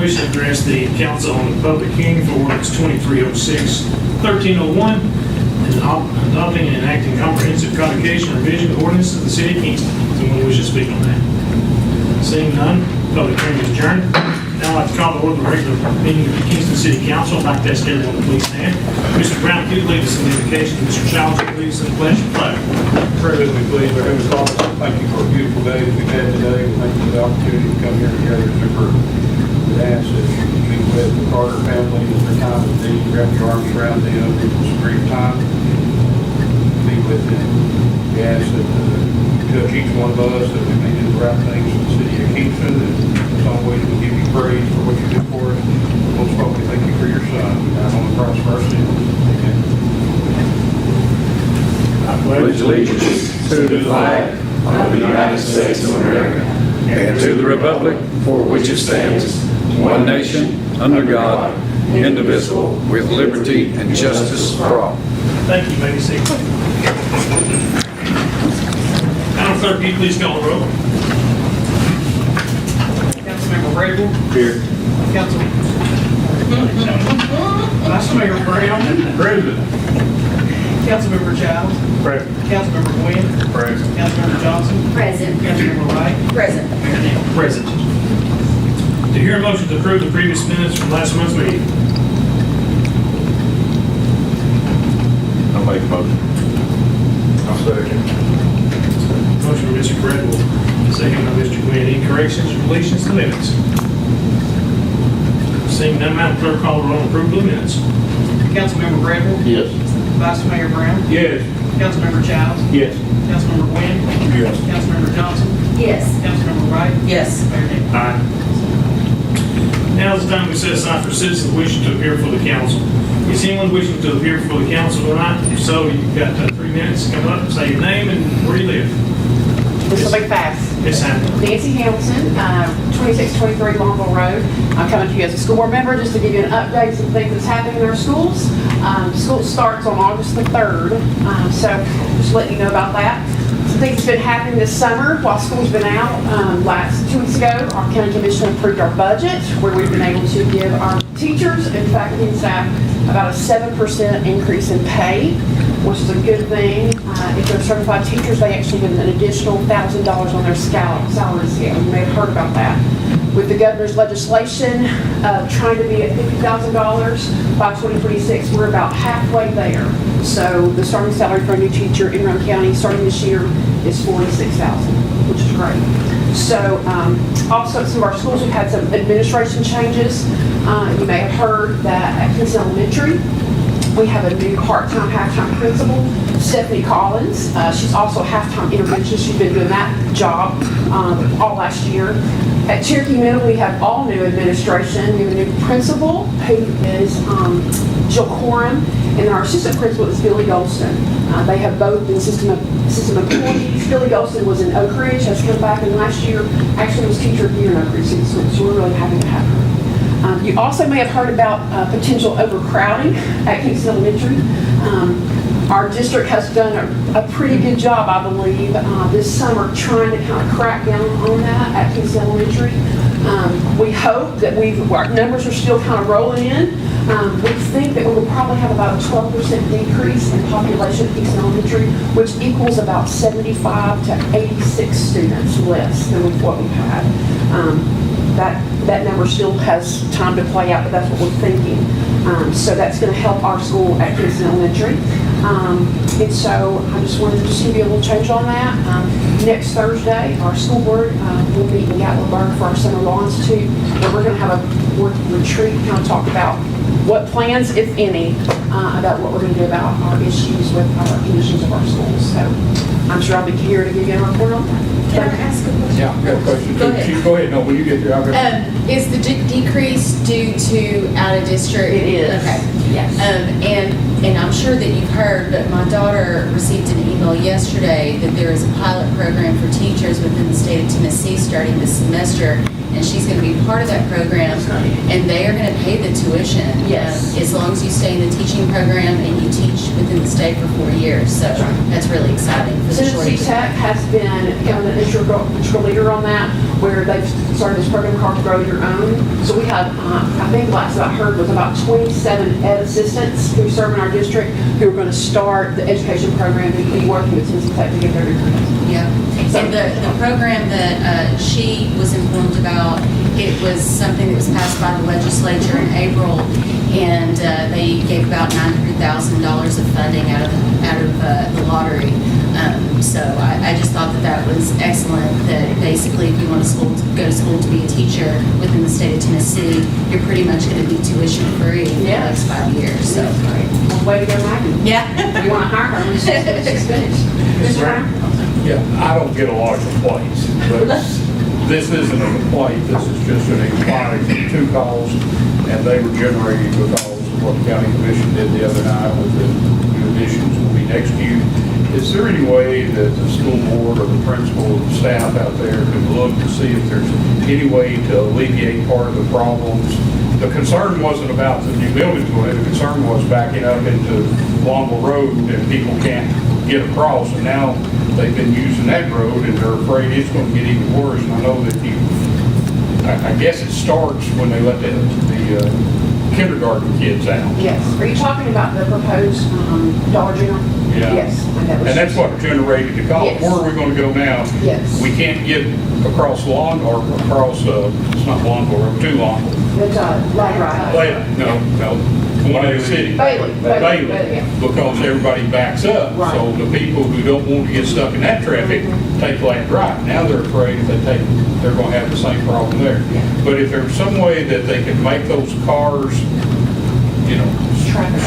wish to address the council on the public hearing for ordinance 2306-1301 and adopting and enacting comprehensive codification revision of ordinance of the city of Kingston. Someone wish to speak on that? Seeing none, public hearing is adjourned. Now I'd like to call to order the regular meeting of the Kingston City Council. I'd like to ask everyone to please stand. Mr. Brown, could you lead us in the invocation? Mr. Childs, will you lead us in the pledge and flag? Pray with me, please. Our Heavenly Father, thank you for a beautiful day that we've had today. Thank you for the opportunity to come here together as a group. We ask that you be with the Carter family as their time of need. Wrap your arms around them in this grief time. Be with them. We ask that you touch each one of us, that we may do the right things for the city of Kingston, and as always we give you praise for what you do for us. Most of all, we thank you for your son. Now on the cross of our sin. Amen. I pledge allegiance to the flag of the United States of America and to the republic for which it stands, one nation, under God, indivisible, with liberty and justice for all. Thank you. May be seated. Madam Clerk, will you please call the roll? Councilmember Rabel. Here. Vice Mayor Brown. Present. Councilmember Childs. Present. Councilmember Quinn. Present. Councilmember Johnson. Present. Councilmember Wright. Present. Mayor Neal. Present. To hear a motion to approve the previous minutes from last month's meeting. I'll make a motion. I'll second. Motion by Mr. Bradwell, second by Mr. Quinn. Any corrections or deletions to minutes? Seeing none, Madam Clerk, call the roll and approve the minutes. Councilmember Rabel. Yes. Vice Mayor Brown. Yes. Councilmember Childs. Yes. Councilmember Quinn. Yes. Councilmember Johnson. Yes. Councilmember Wright. Yes. Mayor Neal. Aye. Now is the time we set aside for citizens wishing to appear for the council. Is anyone wishing to appear for the council tonight? If so, you've got 3 minutes to come up, say your name and where you live. This will be fast. Ms. Hamlin. Nancy Hamilton, 2623 Longville Road. I'm coming to you as a school board member just to give you an update, some things that's happening in our schools. School starts on August the 3rd, so just letting you know about that. Some things have been happening this summer while school's been out. Last 2 weeks ago, our county commission approved our budget, where we've been able to give our teachers and faculty and staff about a 7% increase in pay, which is a good thing. If they're certified teachers, they actually get an additional $1,000 on their salary scale. You may have heard about that. With the governor's legislation trying to be at $50,000 by 2026, we're about halfway there. So the starting salary for a new teacher in Roane County starting this year is $46,000, which is great. So also at some of our schools, we've had some administration changes. You may have heard that at Kingston Elementary, we have a new part-time, half-time principal, Stephanie Collins. She's also a half-time interventionist. She's been doing that job all last year. At Cherokee Middle, we have all new administration. We have a new principal, who is Jill Coram, and then our assistant principal is Billy Golston. They have both been system employees. Billy Golston was in Oak Ridge, has come back, and last year actually was teacher of the year in Oak Ridge City Schools, so we're really happy to have her. You also may have heard about potential overcrowding at Kingston Elementary. Our district has done a pretty good job, I believe, this summer trying to kind of crack down on that at Kingston Elementary. We hope that our numbers are still kind of rolling in. We think that we will probably have about a 12% decrease in population at Kingston Elementary, which equals about 75 to 86 students less than what we've had. That number still has time to play out, but that's what we're thinking. So that's going to help our school at Kingston Elementary. And so I just wanted to just give you a little change on that. Next Thursday, our school board will meet in Gatlinburg for our Summer Law Institute, where we're going to have a board retreat, kind of talk about what plans, if any, about what we're going to do about our issues with our conditions of our schools. So I'm sure I'll be here to give you a report on that. Can I ask a question? Yeah, I got a question. Go ahead. Go ahead. No, when you get there, I'll go. Is the decrease due to out of district? It is. Okay. Yes. And I'm sure that you've heard, but my daughter received an email yesterday that there is a pilot program for teachers within the state of Tennessee starting this semester, and she's going to be part of that program. And they are going to pay the tuition. Yes. As long as you stay in the teaching program and you teach within the state for 4 years. So that's really exciting for the short. Tennessee Tech has been kind of an integral leader on that, where they've started this program called Grow Your Own. So we have, I think last I heard was about 27 ed assistants who serve in our district who are going to start the education program and be working with Tennessee Tech to get their degrees. Yeah, and the program that she was informed about, it was something that was passed by the legislature in April, and they gave about $900,000 of funding out of the lottery. So I just thought that was excellent, that basically if you want to go to school to be a teacher within the state of Tennessee, you're pretty much going to be tuition free for the next 5 years. So Great. Well, way to go, Maggie. yeah. You want to hire her when she's finished. Mr. Brown? Yeah, I don't get a lot of complaints, but this isn't a complaint, this is just an inquiry from 2 calls, and they were generated because of what the county commission did the other night with the new additions will be next to you. Is there any way that the school board or the principal or the staff out there can look to see if there's any way to alleviate part of the problems? The concern wasn't about the new building going in, the concern was backing up into Longville Road and people can't get across, and now they've been using that road and they're afraid it's going to get even worse. And I know that I guess it starts when they let the kindergarten kids out. Yes. Are you talking about the proposed Dollar General? Yeah. Yes. And that's what generated the call. Yes. Where are we going to go now? Yes. We can't get across lawn or across, it's not Longville Road, to Longville. It's Light Ride. No, one in the city. Bailey. Bailey, Yeah. because everybody backs up. Right. So the people who don't want to get stuck in that traffic take left right. Now they're afraid if they take, they're going to have the same problem there. But if there's some way that they can make those cars, you know,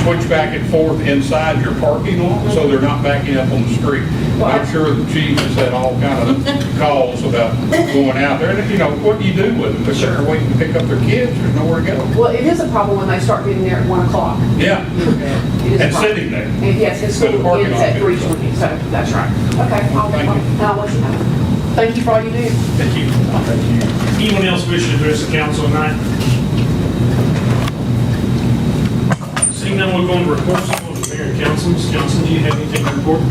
switch back and forth inside your parking lot, so they're not backing up on the street. I'm sure the chief has had all kind of calls about going out there, and you know, what do you do with them? They're sitting there waiting to pick up their kids, there's nowhere to go. Well, it is a problem when they start getting there at 1 o'clock. Yeah, It is a and problem. sitting there. And yes, it's So the school parking ends lot at is- 3:20, so that's right. Okay, I'll let you know. Thank you for all you do. Thank you. Anyone else wish to address the council tonight? Seeing none, we'll go on to reports from the mayor and council. Ms. Johnson, do you have anything to report?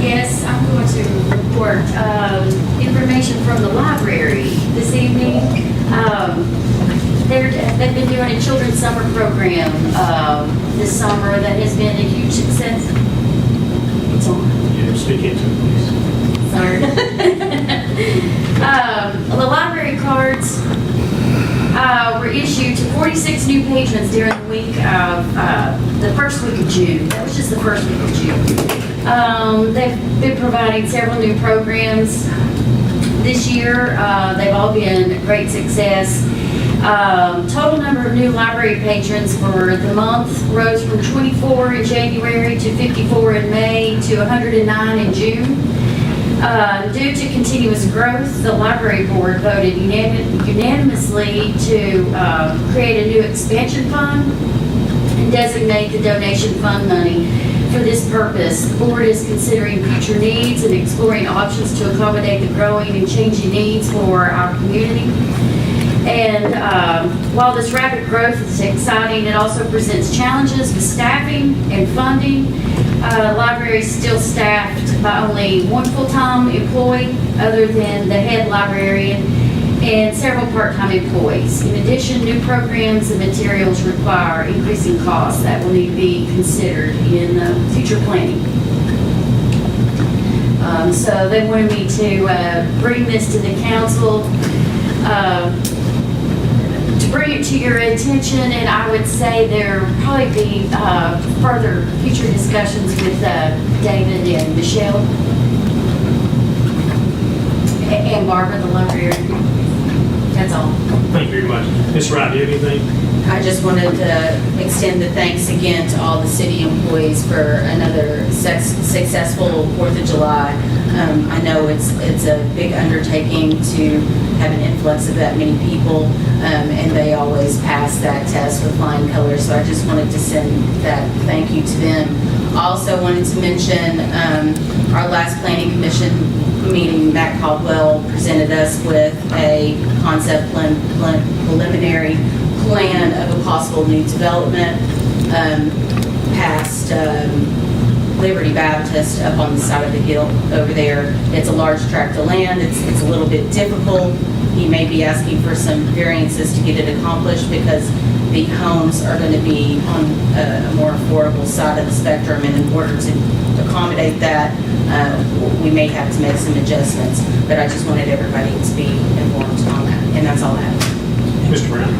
Yes, I'm going to report information from the library this evening. They've been doing a children's summer program this summer that has been a huge success. It's on. Yeah, speak into it, please. Sorry. The library cards were issued to 46 new patrons during the week of the first week of June. That was just the first week of June. They've been providing several new programs this year. They've all been a great success. Total number of new library patrons for the month rose from 24 in January to 54 in May to 109 in June. Due to continuous growth, the library board voted unanimously to create a new expansion fund and designate the donation fund money for this purpose. The board is considering future needs and exploring options to accommodate the growing and changing needs for our community. And while this rapid growth is exciting, it also presents challenges with staffing and funding. The library is still staffed by only one full-time employee other than the head librarian and several part-time employees. In addition, new programs and materials require increasing costs that will need to be considered in future planning. So they wanted me to bring this to the council, to bring it to your attention, and I would say there will probably be further future discussions with David and Michelle and Barbara, the librarian. That's all. Thank you very much. Ms. Wright, do you have anything? I just wanted to extend the thanks again to all the city employees for another successful 4th of July. I know it's a big undertaking to have an influx of that many people, and they always pass that test with flying colors. So I just wanted to send that thank you to them. Also wanted to mention our last planning commission meeting, Matt Caldwell presented us with a concept preliminary plan of a possible new development past Liberty Baptist up on the side of the hill over there. It's a large tract of land. It's a little bit difficult. He may be asking for some variances to get it accomplished because the homes are going to be on a more affordable side of the spectrum, and in order to accommodate that, we may have to make some adjustments. But I just wanted everybody to be informed on that, and that's all I have. Mr. Brown?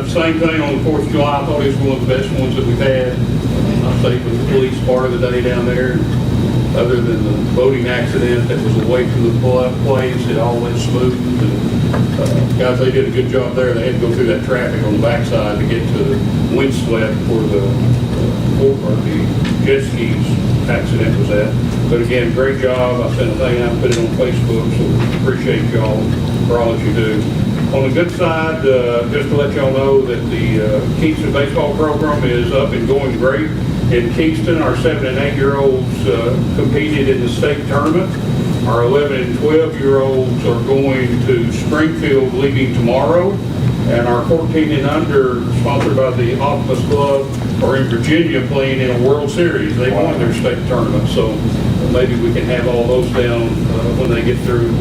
Same thing on the 4th of July. I thought it was one of the best ones that we've had. I think with the police part of the day down there, other than the boating accident that was away from the place, it all went smooth. And, guys, they did a good job there. They had to go through that traffic on the backside to get to windswept where the jet skis accident was at. But again, great job. I sent a thing out, put it on Facebook, so appreciate y'all for all that you do. On the good side, just to let y'all know that the Kingston baseball program is up and going great. In Kingston, our 7 and 8-year-olds competed in the state tournament. Our 11 and 12-year-olds are going to Springfield leaving tomorrow. And our 14 and under, sponsored by the Optimus Club, are in Virginia playing in a World Series. They won their state tournament, so maybe we can have all those down when they get through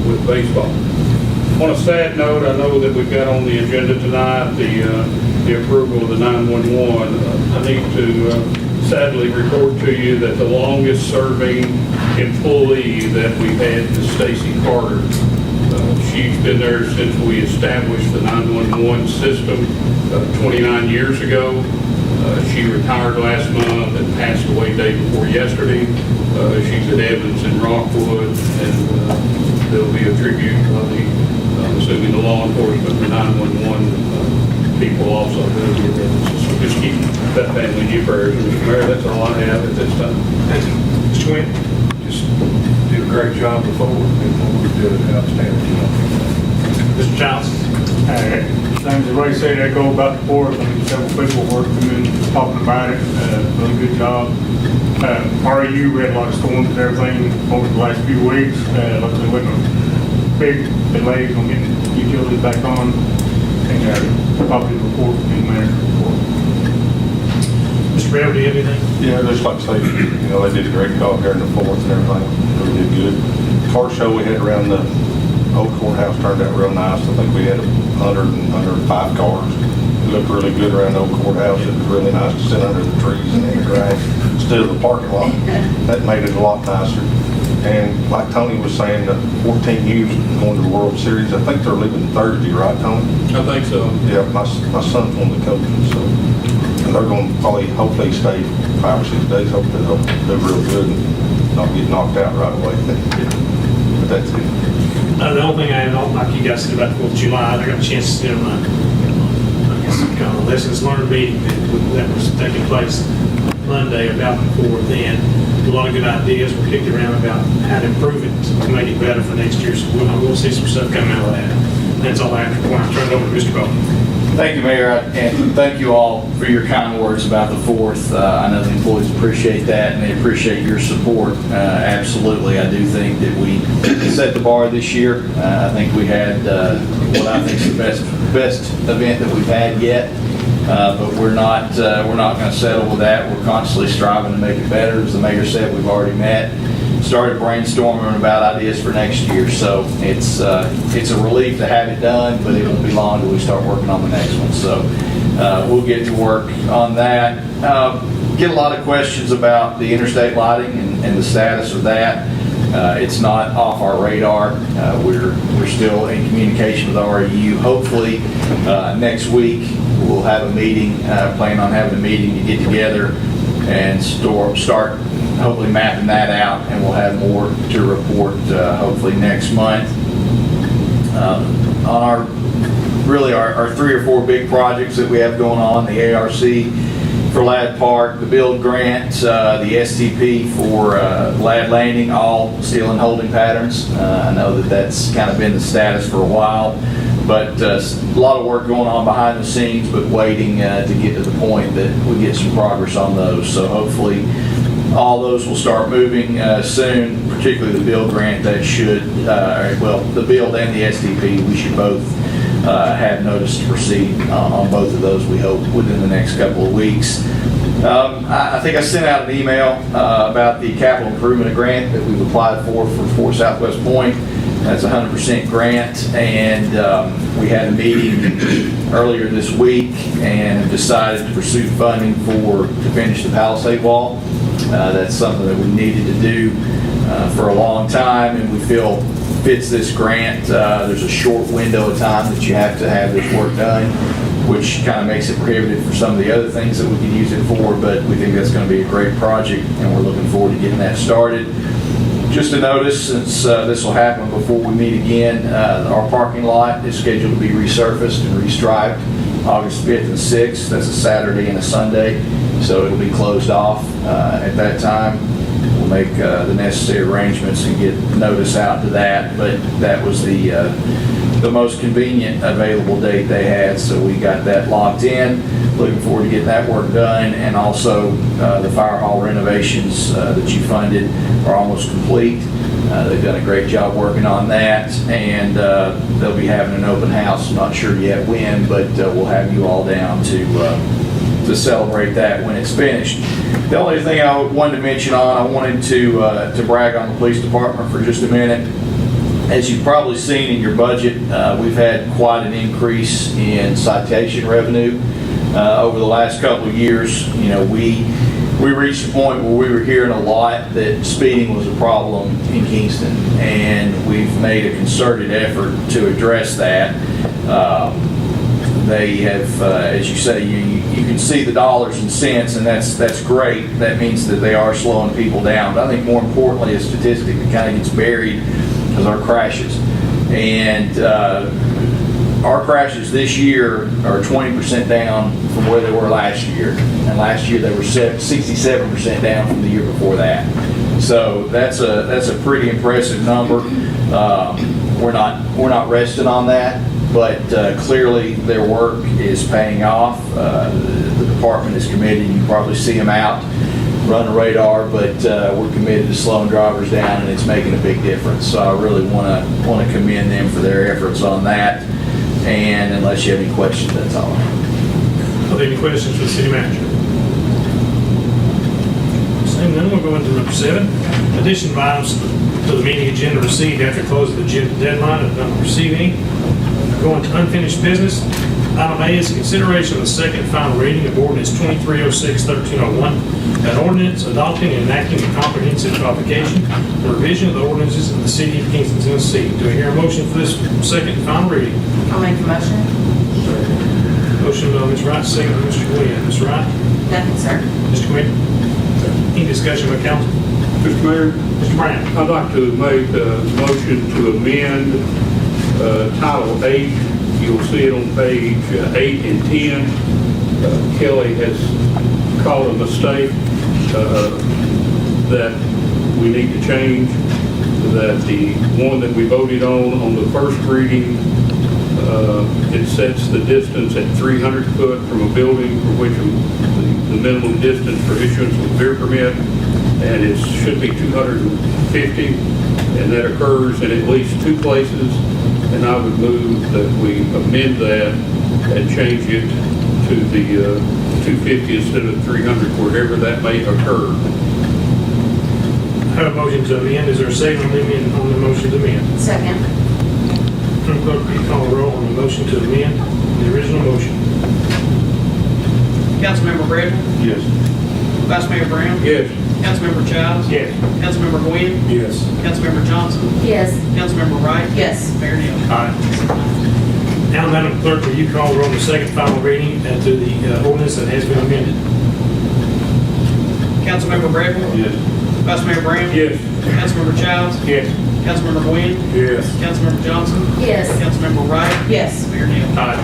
with baseball. On a sad note, I know that we've got on the agenda tonight the approval of the 911. I need to sadly report to you that the longest serving employee that we've had is Stacy Carter. She's been there since we established the 911 system 29 years ago. She retired last month and passed away day before yesterday. She's at Evans in Rockwood, and there'll be a tribute of I'm assuming the law enforcement, the 911 people also will be at Evans. So just keep that family in your prayers. And Mr. Mayor, that's all I have at this time. Thank you. Mr. Quinn? Just did a great job before, and we did an outstanding job. Mr. Childs? Things that Ray said, echo about the board. I mean, several people worked and talking about it. Really good job. REU, we had a lot of storms and everything over the last few weeks. Luckily, there wasn't a big delays on getting utilities back on. And probably report from the manager's report. Mr. Brown, do you have anything? Yeah, just like I say, they did a great job here in the 4th and everything. Really did good. Car show we had around the old courthouse turned out real nice. I think we had 105 cars. It looked really good around the old courthouse. It was really nice to sit under the trees and in the grass instead of the parking lot. That made it a lot nicer. And like Tony was saying, the 14 U's going to the World Series. I think they're leaving Thursday, right, Tony? I think so. Yeah, my son's one of the coaches, so. And they're going to probably, hopefully stay 5 or 6 days. Hopefully they'll do real good and not get knocked out right away. But that's it. The only thing I don't like you guys said about the 4th of July, I got a chance to sit on I guess kind of a lessons learned meeting that was taking place Monday about the 4th, and a lot of good ideas were kicked around about how to improve it to make it better for next year. So we'll see some stuff coming out of that. That's all I have to point. I'll turn it over to Mr. Bowman. Thank you, Mayor, and thank you all for your kind words about the 4th. I know the employees appreciate that, and they appreciate your support. Absolutely, I do think that we set the bar this year. I think we had what I think is the best event that we've had yet. But we're not going to settle with that. We're constantly striving to make it better. As the mayor said, we've already met, started brainstorming about ideas for next year. So it's a relief to have it done, but it won't be long until we start working on the next one. So we'll get to work on that. Get a lot of questions about the interstate lighting and the status of that. It's not off our radar. We're still in communication with REU. Hopefully next week we'll have a meeting, plan on having a meeting to get together and start hopefully mapping that out, and we'll have more to report hopefully next month. On our 3 or 4 big projects that we have going on, the ARC for Ladd Park, the build grant, the STP for Ladd Landing, all still in holding patterns. I know that that's kind of been the status for a while, But a lot of work going on behind the scenes, but waiting to get to the point that we get some progress on those. So hopefully all those will start moving soon, particularly the build grant that should, well, the build and the SDP, we should both have notice to proceed on both of those, we hope, within the next couple of weeks. I think I sent out an email about the capital improvement grant that we've applied for Southwest Point. That's a 100% grant, and we had a meeting earlier this week and decided to pursue funding to finish the Palisade Wall. That's something that we needed to do for a long time, and we feel fits this grant. There's a short window of time that you have to have this work done, which kind of makes it prohibitive for some of the other things that we can use it for, but we think that's going to be a great project, and we're looking forward to getting that started. Just a notice, since this will happen before we meet again, our parking lot is scheduled to be resurfaced and restriped August 5th and 6th. That's a Saturday and a Sunday, so it'll be closed off at that time. We'll make the necessary arrangements and get notice out to that, but that was the most convenient available date they had, so we got that locked in. Looking forward to getting that work done, and also the fire hall renovations that you funded are almost complete. They've done a great job working on that, and they'll be having an open house. I'm not sure yet when, but we'll have you all down to celebrate that when it's finished. The only thing I wanted to mention I wanted to brag on the police department for just a minute. As you've probably seen in your budget, we've had quite an increase in citation revenue over the last couple of years. You know, we reached a point where we were hearing a lot that speeding was a problem in Kingston, and we've made a concerted effort to address that. They have, as you say, you can see the dollars and cents, and that's great. That means that they are slowing people down. But I think more importantly, a statistic that kind of gets buried is our crashes. And our crashes this year are 20% down from where they were last year. And last year they were 67% down from the year before that. So that's a pretty impressive number. We're not resting on that, but clearly their work is paying off. The department is committed. You can probably see them out, run the radar, but we're committed to slowing drivers down, and it's making a big difference. So I really want to commend them for their efforts on that. And unless you have any questions, that's all. Are there any questions for the city manager? Seeing none, we'll go into number 7. Addition of items to the meeting agenda received after close of the agenda deadline. If none receive any. Going to unfinished business. Item A is consideration of the second and final reading of ordinance 2306-1301, an ordinance adopting and enacting a comprehensive codification and revision of the ordinances of the city of Kingston, Tennessee. Do I hear a motion for this second and final reading? I'll make the motion. Motion by Ms. Wright, second by Mr. Quinn. Ms. Wright? Nothing, sir. Mr. Quinn? Any discussion by council? Mr. Mayor, Mr. Brown? I'd like to make a motion to amend Title 8. You'll see it on page 8 and 10. Kelly has called a mistake that we need to change, that the one that we voted on the first reading, it sets the distance at 300 foot from a building for which the minimum distance for issuance of a beer permit, and it should be 250, and that occurs in at least 2 places. And I would move that we amend that and change it to the 250 instead of 300, wherever that may occur. I have a motion to amend. Is there a second on the motion to amend? Second. Clerk, will you call the roll on the motion to amend the original motion? Councilmember Bradley, Yes. Vice Mayor Brown, Yes. Councilmember Childs, Yes. Councilmember Gwynn, Yes. Councilmember Johnson, Yes. Councilmember Wright, Yes. Mayor Neal. Aye. Now, Madam Clerk, will you call the roll on the second final reading to the ordinance that has been amended? Councilmember Bradley, Yes. Vice Mayor Brown, Yes. Councilmember Childs, Yes. Councilmember Gwynn, Yes. Councilmember Johnson, Yes. Councilmember Wright, Yes. Mayor Neal. Aye.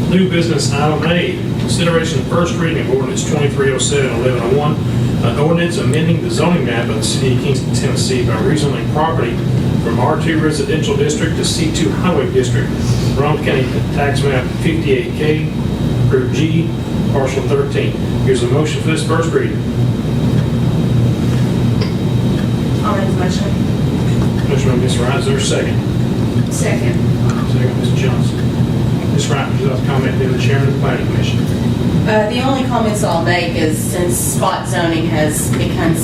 New business item A, consideration of first reading of ordinance 2307-1101, an ordinance amending the zoning map of the city of Kingston, Tennessee by rezoning property from R2 Residential District to C2 Highway District, Rowan County Tax Map 58K, Group G, Partial 13. Here's a motion for this first reading. I'll make the motion. Motion by Ms. Wright, is there a second? Second. Second, Ms. Johnson. Ms. Wright, would you like to comment to the chairman of the planning commission? The only comments I'll make is since spot zoning has become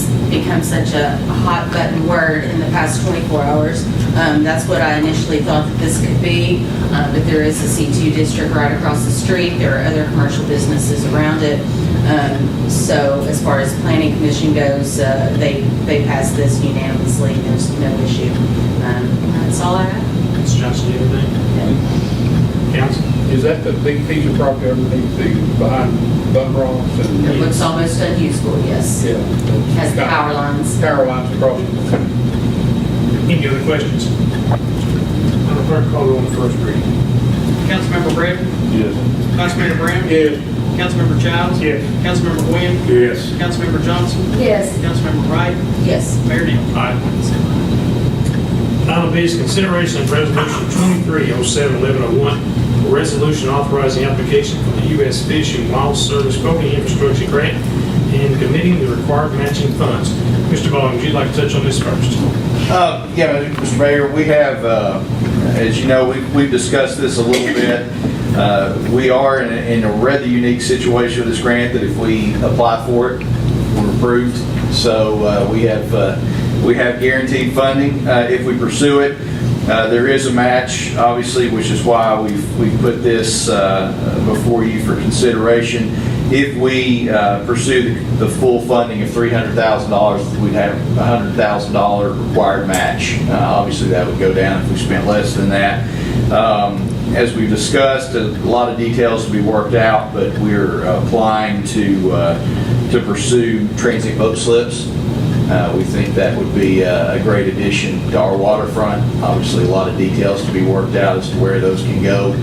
such a hot button word in the past 24 hours, that's what I initially thought that this could be, but there is a C2 district right across the street. There are other commercial businesses around it. So as far as planning commission goes, they passed this unanimously. There's no issue. That's all I have. Ms. Johnson, anything? Council? Is that the big piece of property underneath behind Bun Ross and? It looks almost unusable, yes. Yeah. Has the power lines. Power lines across. Any other questions? Madam Clerk, call the roll on the first reading. Councilmember Bradford. Yes. Vice Mayor Brown. Yes. Councilmember Childs. Yes. Councilmember Gwynn. Yes. Councilmember Johnson. Yes. Councilmember Wright. Yes. Mayor Daniel. Aye. Item B is consideration of resolution 2307-1101, a resolution authorizing application for the U.S. Fish and Wildlife Service Boating Infrastructure Grant and committing the required matching funds. Mr. Ball, would you like to touch on this first? Yeah, Mr. Mayor, we have, as you know, we've discussed this a little bit. We are in a rather unique situation with this grant that if we apply for it, we're approved. So we have guaranteed funding if we pursue it. There is a match, obviously, which is why we've put this before you for consideration. If we pursue the full funding of $300,000, we'd have a $100,000 required match. Obviously, that would go down if we spent less than that. As we've discussed, a lot of details to be worked out, but we're applying to pursue transient boat slips. We think that would be a great addition to our waterfront. Obviously, a lot of details to be worked out as to where those can go,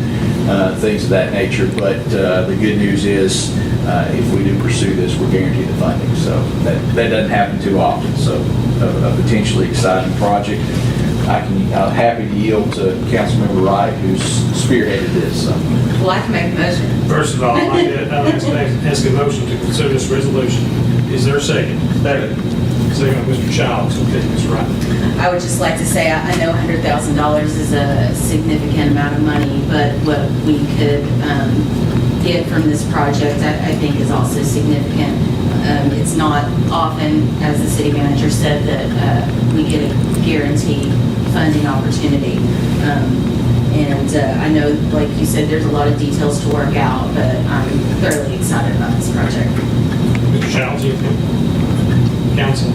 things of that nature. But the good news is, if we do pursue this, we're guaranteed the funding. So that doesn't happen too often. So a potentially exciting project. I'm happy to yield to Councilmember Wright, who's spearheaded this. So. Well, I can make a motion. First of all, I'd like to ask a motion to consider this resolution. Is there a second? Second. Second, Mr. Childs. Okay, Ms. Wright. I would just like to say, I know $100,000 is a significant amount of money, but what we could get from this project, I think is also significant. It's not often, as the city manager said, that we get a guaranteed funding opportunity. And I know, like you said, there's a lot of details to work out, but I'm thoroughly excited about this project. Mr. Childs, anything? Council?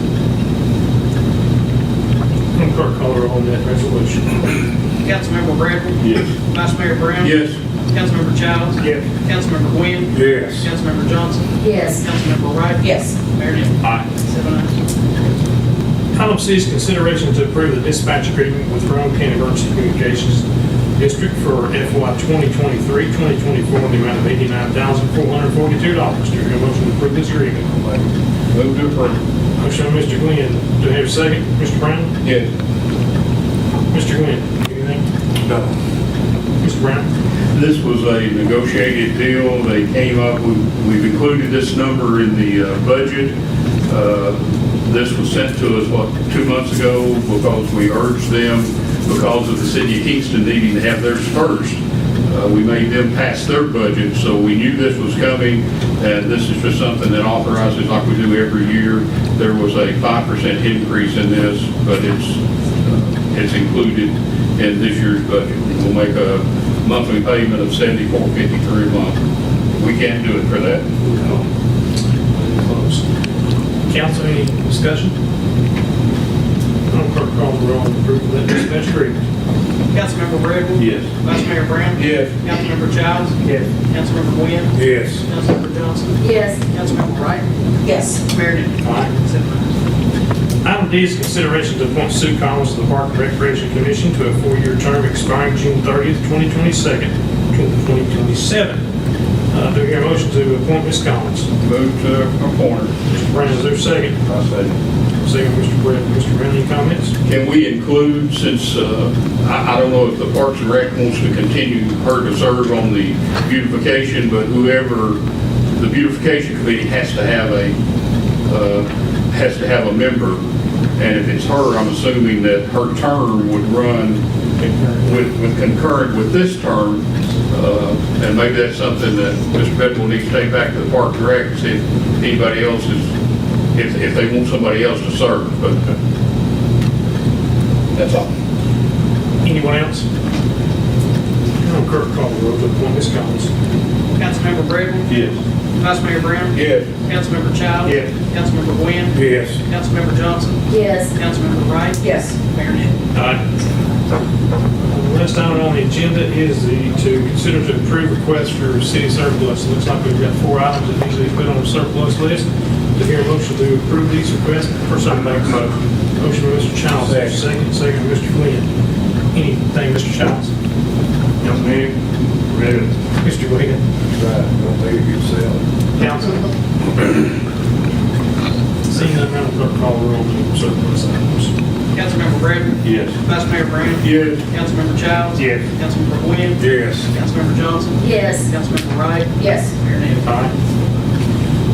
Madam Clerk, call the roll on that resolution. Councilmember Bradford. Yes. Vice Mayor Brown. Yes. Councilmember Childs. Yes. Councilmember Gwynn. Yes. Councilmember Johnson. Yes. Councilmember Wright. Yes. Mayor Daniel. Aye. 7 ayes. Item C is consideration to approve the dispatch agreement with Rowan County Emergency Communications District for FY 2023-2024 in the amount of $89,442. Do we have a motion to approve this agreement? Move to approve. Motion by Mr. Glenn. Do we have a second? Mr. Brown? Yes. Mr. Glenn, anything? No. Mr. Brown? This was a negotiated deal. They came up, we've included this number in the budget. This was sent to us, 2 months ago, because we urged them, because of the city of Kingston needing to have theirs first. We made them pass their budget, so we knew this was coming, and this is just something that authorizes, like we do every year. There was a 5% increase in this, but it's included in this year's budget. We'll make a monthly payment of $74.53 a month. We can't do it for that. No. Close. Council, any discussion? Madam Clerk, call the roll on approval of that dispatch agreement. Councilmember Bradford. Yes. Vice Mayor Brown. Yes. Councilmember Childs. Yes. Councilmember Gwynn. Yes. Councilmember Johnson. Yes. Councilmember Wright. Yes. Mayor Daniel. Aye. 7 ayes. Item D is consideration to appoint Sue Collins to the Park and Recreation Commission to a 4-year term expiring June 30th, 2027. Do we hear a motion to appoint Ms. Collins? Move to appoint her. Mr. Brown, is there a second? I say, second Mr. Brett. Mr. Brown, any comments? Can we include, since, I don't know if the Parks and Rec wants to continue her to serve on the beautification, but whoever, the beautification committee has to have a member. And if it's her, I'm assuming that her term would run with concurrent with this term. And maybe that's something that Mr. Bedwell needs to take back to the Parks and Rec and see if anybody else is, if they want somebody else to serve, but that's all. Anyone else? No, Clerk, call the roll to appoint Ms. Collins. Councilmember Bradley? Yes. Vice Mayor Brown? Yes. Councilmember Childs? Yes. Councilmember Gwynn? Yes. Councilmember Johnson? Yes. Councilmember Wright? Yes. Mayor Net? Aye. The last item on the agenda is to consider to approve requests for city surplus. It looks like we've got 4 items that need to be put on the surplus list. To hear a motion to approve these requests, first I make a motion. Motion by Mr. Childs, second by Mr. Gwynn. Anything, Mr. Childs? Yes, ma'am. Ready. Mr. Gwynn? Right, don't leave yourself. Council? Seeing none, Madam Clerk, call the roll on surplus items. Councilmember Bradley? Yes. Vice Mayor Brown? Yes. Councilmember Childs? Yes. Councilmember Gwynn? Yes. Councilmember Johnson? Yes. Councilmember Wright? Yes. Mayor Net? Aye.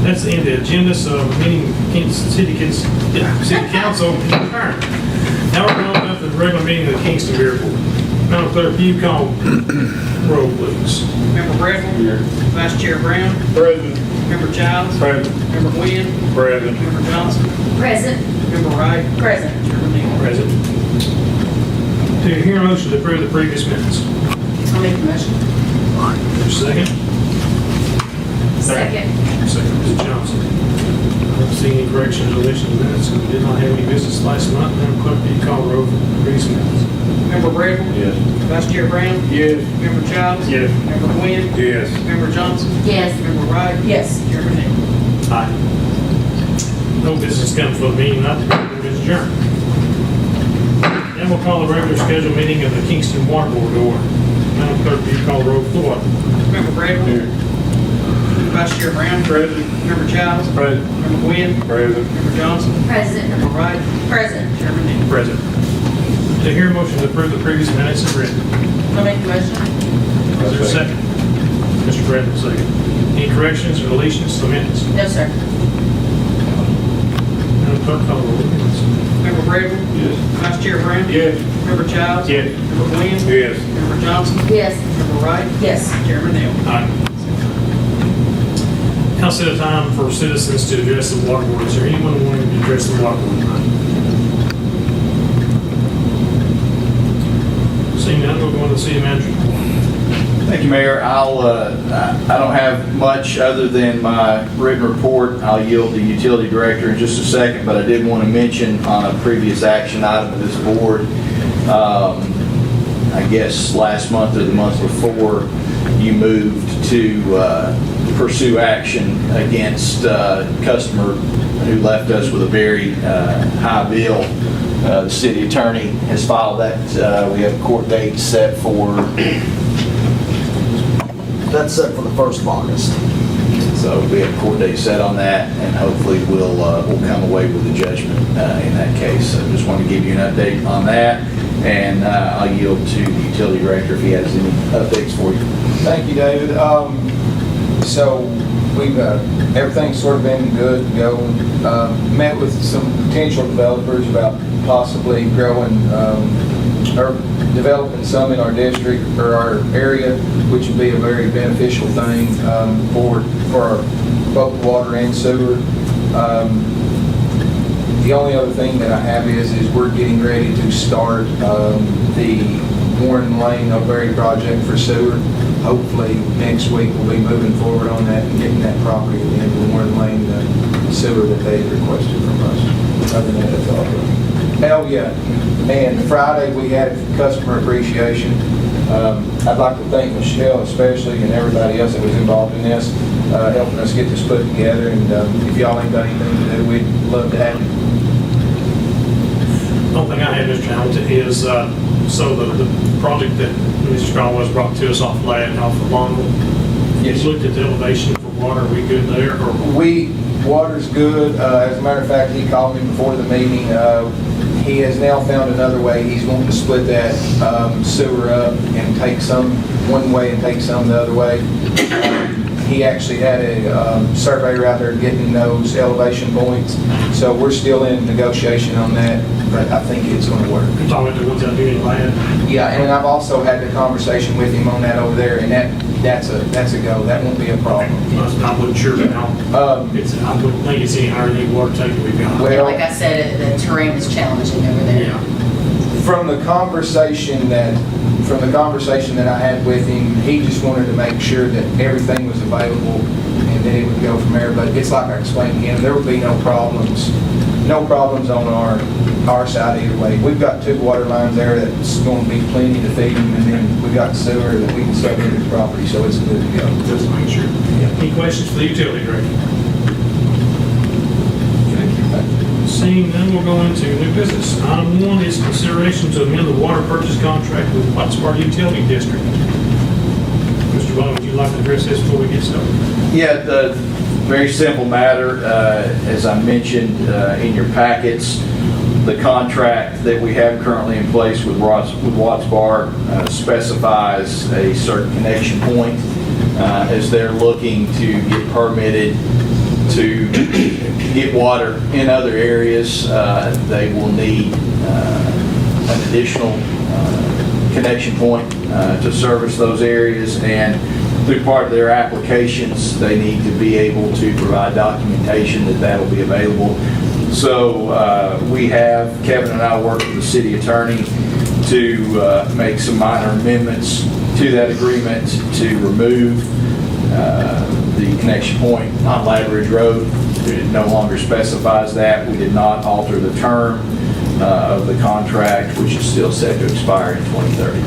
That's the end of the agenda, so meeting City Council adjourned. Now we're going to open up the regular meeting of the Kingston Beer Board. Madam Clerk, you call roll, please. Member Bradley? Here. Vice Chair Brown? Present. Member Childs? Present. Member Gwynn? Present. Member Johnson? Present. Member Wright? Present. Chairman Net? Present. Do you hear a motion to approve the previous minutes? I'll make the motion. There's a second? Second. Second, Mr. Johnson. I don't see any corrections or deletions of minutes. We did not have any business last month. Madam Clerk, do you call the roll for the previous minutes? Member Bradley? Yes. Vice Chair Brown? Yes. Member Childs? Yes. Member Gwynn? Yes. Member Johnson? Yes. Member Wright? Yes. Chairman Net? Aye. No business comes for the meeting, not to be adjourned. Then we'll call the regular scheduled meeting of the Kingston Water Board to order. Madam Clerk, do you call the roll for the water board? Member Bradley? Here. Vice Chair Brown? Present. Member Childs? Present. Member Gwynn? Present. Member Johnson? Present. Member Wright? Present. Chairman Net? Present. To hear a motion to approve the previous minutes is written. I'll make the motion. Is there a second? Mr. Bradley, second. Any corrections or deletions to the minutes? No, sir. Madam Clerk, call the roll, please. Member Bradley? Yes. Vice Chair Brown? Yes. Member Childs? Yes. Member Gwynn? Yes. Member Johnson? Yes. Member Wright? Yes. Chairman Net? Aye. Now set a time for citizens to address the water board. Is there anyone wanting to address the water board tonight? Seeing none, we'll go on to the city manager. Thank you, Mayor. I don't have much other than my written report. I'll yield to Utility Director in just a second, but I did want to mention on a previous action item of this board, I guess last month or the month before, you moved to pursue action against a customer who left us with a very high bill. The city attorney has filed that. We have a court date set for That's set for the 1st of August. So we have a court date set on that, and hopefully we'll come away with a judgment in that case. So just wanted to give you an update on that, and I'll yield to the Utility Director if he has any updates for you. Thank you, David. So we've, everything's sort of been good to go. Met with some potential developers about possibly growing, or developing some in our district or our area, which would be a very beneficial thing for our both water and sewer. The only other thing that I have is we're getting ready to start the Warren Lane O'Berry project for sewer. Hopefully next week we'll be moving forward on that and getting that property at the end of the Warren Lane sewer that they requested from us. Other than that, that's all. Hell yeah. And Friday we had customer appreciation. I'd like to thank Michelle especially and everybody else that was involved in this, helping us get this put together. And if y'all ain't got anything to do, we'd love to have you. The only thing I have, Mr. Hamilton, is so the project that Mr. Caldwell's brought to us off of Longville. Yes. You looked at the elevation for water. Are we good there? Or We Water's good. As a matter of fact, he called me before the meeting. He has now found another way. He's wanting to split that sewer up and take some one way and take some the other way. He actually had a surveyor out there getting those elevation points. So we're still in negotiation on that, but I think it's going to work. You're talking about the ones out there in land? Yeah, and I've also had the conversation with him on that over there, and that's a go. That won't be a problem. I wasn't sure now. I wouldn't think it's any higher than the water tank that we've got. Well- Like I said, the terrain is challenging over there. Yeah. From the conversation that I had with him, he just wanted to make sure that everything was available and then it would go from there. But it's like I explained to him, there would be no problems on our side either way. We've got 2 water lines there that's going to be plenty to feed them, and then we've got sewer that we can sub into the property, so it's good to go. Just make sure. Any questions for the utility director? Seeing none, we'll go into new business. Item 1 is consideration to amend the water purchase contract with Wattsburg Utility District. Mr. Bowman, would you like to address this before we get started? Yeah, the very simple matter, as I mentioned in your packets, the contract that we have currently in place with Wattsburg specifies a certain connection point as they're looking to get permitted to get water in other areas. They will need an additional connection point to service those areas, and through part of their applications, they need to be able to provide documentation that that'll be available. So Kevin and I worked with the city attorney to make some minor amendments to that agreement to remove the connection point on Ladbridge Road. It no longer specifies that. We did not alter the term of the contract, which is still set to expire in 2030.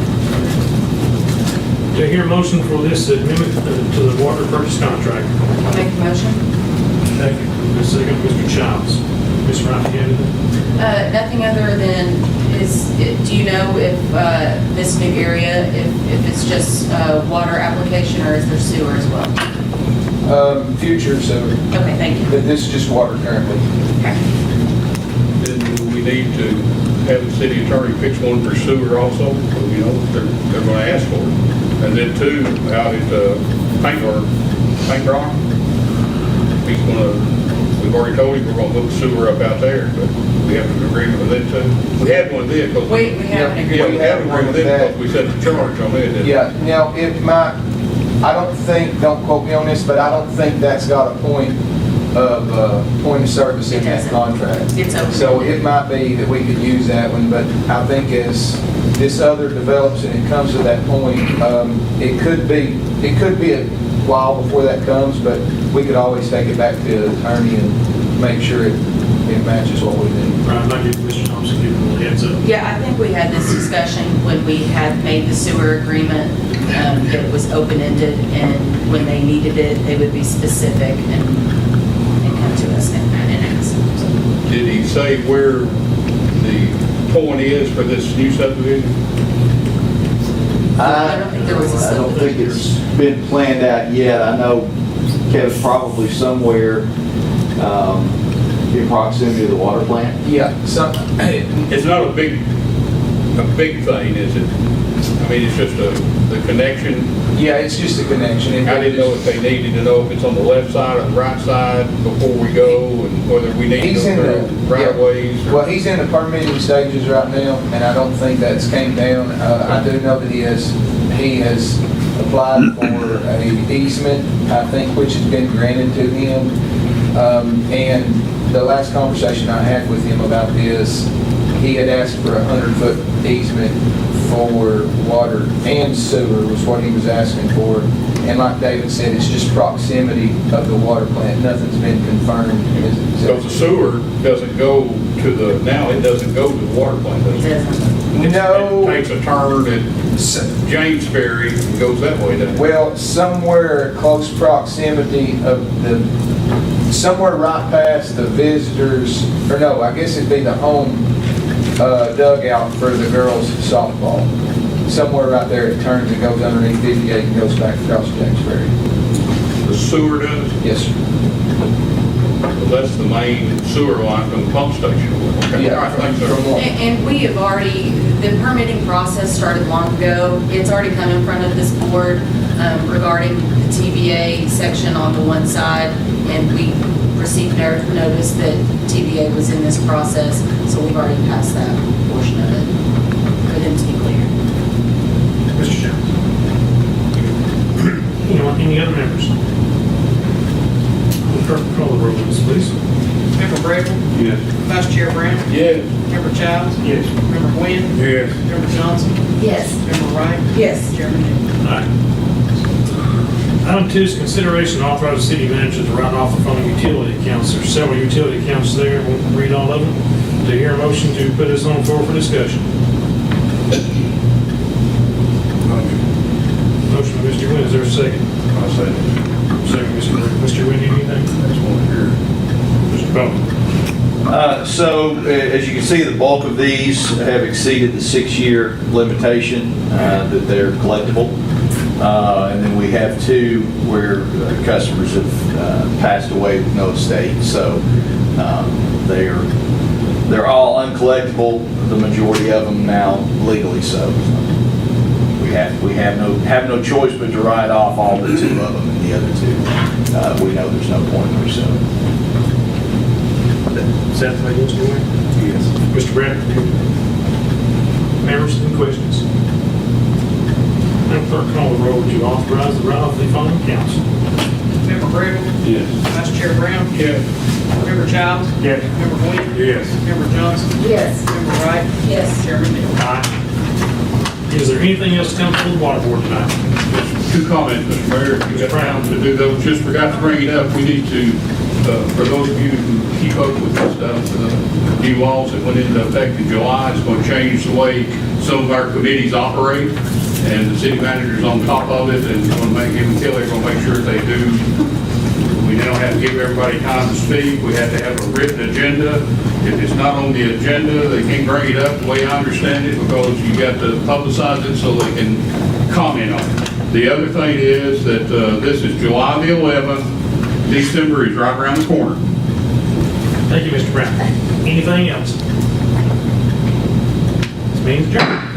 Do I hear a motion for this amendment to the water purchase contract? I'll make the motion. Second, Mr. Childs. Ms. Wright, you have anything? Nothing other than, do you know if this new area, if it's just water application or is there sewer as well? Future sewer. Okay, thank you. But this is just water currently. Okay. Then we need to have the city attorney fix one for sewer also, so, you know, they're gonna ask for it. And then 2, out at paint bar, he's we've already told him we're gonna hook sewer up out there, but we have an agreement with them too. We had one then, because. We have an Yeah, agreement. we have an agreement with them, because we set the charge on it. didn't we? Yeah, now, I don't think, don't quote me on this, but I don't think that's got a point of service in It that doesn't. contract. It's open. So it might be that we could use that one, but I think as this other develops and it comes to that point, it could be a while before that comes, but we could always take it back to the attorney and make sure it matches what we do. Right, I'd like to give Mr. Thompson give him a heads up. Yeah, I think we had this discussion when we had made the sewer agreement, that it was open-ended, and when they needed it, they would be specific and come to us and ask. Did he say where the point is for this new subdivision? I don't think there was a I don't think it's been planned out yet. I know Kevin's probably somewhere in proximity to the water plant. Yeah, It's not a big thing, is it? I mean, it's just the connection. yeah, it's just a connection. I didn't know if they needed to know if it's on the left side or the right side before we go, and whether we need to He's go in through the right of ways. Well, he's in the permitting stages right now, and I don't think that's came down. I do know that he has applied for a easement, I think, which has been granted to him. And the last conversation I had with him about this, he had asked for a 100-foot easement for water and sewer was what he was asking for. And like David said, it's just proximity of the water plant. Nothing's been confirmed. So the sewer doesn't go to it doesn't go to the water plant, does it? No. It takes a turn at James Ferry and goes that way, doesn't it? Well, somewhere close proximity of somewhere right past the visitors, or no, I guess it'd be the home dugout for the girls softball. Somewhere right there it turns and goes underneath 58 and goes back across James Ferry. The sewer does? Yes, sir. That's the main sewer line from the pump station. Okay. Yeah, All right, thanks, sir. from one. And we have already, the permitting process started long ago. It's already come in front of this board regarding the TVA section on the one side, and we received notice that TVA was in this process, so we've already passed that portion of it for them to be clear. Mr. Jones. Any other members? Clerk, call the roll, please. Member Bradley? Yes. Vice Chair Brown? Yes. Member Childs? Yes. Member Quinn? Yes. Member Johnson? Yes. Member Wright? Yes. Chairman Hill. All right. Item 2 is consideration to authorize the city manager to write off the following utility accounts. There's several utility accounts there. Won't read all of them. Do you hear a motion to put this on the floor for discussion? Motion by Mr. Wynn, is there a second? I'll say this. Second, Mr. Wynn, anything? That's one here. Mr. Bowman? So, as you can see, the bulk of these have exceeded the 6-year limitation that they're collectible. And then we have 2 where customers have passed away with no estate. So, they're all uncollectible, the majority of them now legally so. We have no choice but to write off all but 2 of them, and the other 2, we know there's no point in pursuing. Is that the way Mr. Wynn? Yes. Mr. Bradford? Members, any questions? Madam Clerk, call the roll to authorize the write-off of the following accounts. Member Bradley? Yes. Vice Chair Brown? Yes. Member Childs? Yes. Member Quinn? Yes. Member Johnson? Yes. Member Wright? Yes. Chairman Hill. Aye. Is there anything else to come before the water board tonight? Just 2 comments, Mr. Mayor, if you got time to do those. Just forgot to bring it up. We need to, for those of you who keep up with this stuff, the new laws that went into effect in July, it's going to change the way some of our committees operate, and the city manager's on top of it, and going to make him and Kelly going to make sure they do. We now have to give everybody time to speak. We have to have a written agenda. If it's not on the agenda, they can't bring it up the way I understand it, because you got to publicize it so they can comment on it. The other thing is that this is July the 11th. December is right around the corner. Thank you, Mr. Brown. Anything else? This meeting's adjourned.